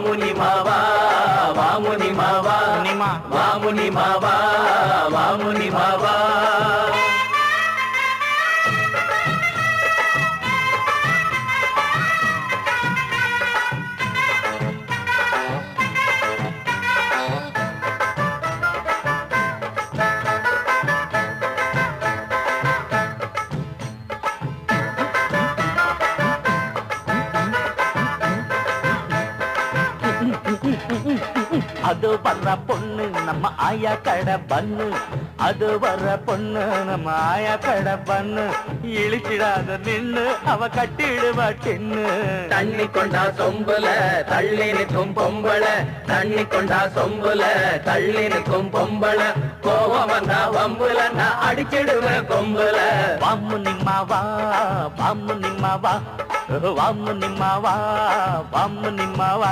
வாமுனி மாவா வாமுனி மாவா வாமுனி மாவா வாமுனி மாவா அது வர்ற பொண்ணு நம்ம ஆயா கடை பண்ணு அது வர்ற பொண்ணு நம்ம ஆயா கடை பண்ணு இழிச்சிடாத நின்னு அவ கட்டிடுவா டின்னு தண்ணி கொண்டா சொம்புல தள்ளி நிற்கும் பொம்பள தண்ணி கொண்டா சொம்புல தள்ளி நிற்கும் பொம்பள கோவம் வந்தா வம்புல நான் அடிச்சிடுவேன் கொம்புல வாமு நிம்மாவா வாமு நிம்மாவா வாமு நிம்மாவா வாமு நிம்மாவா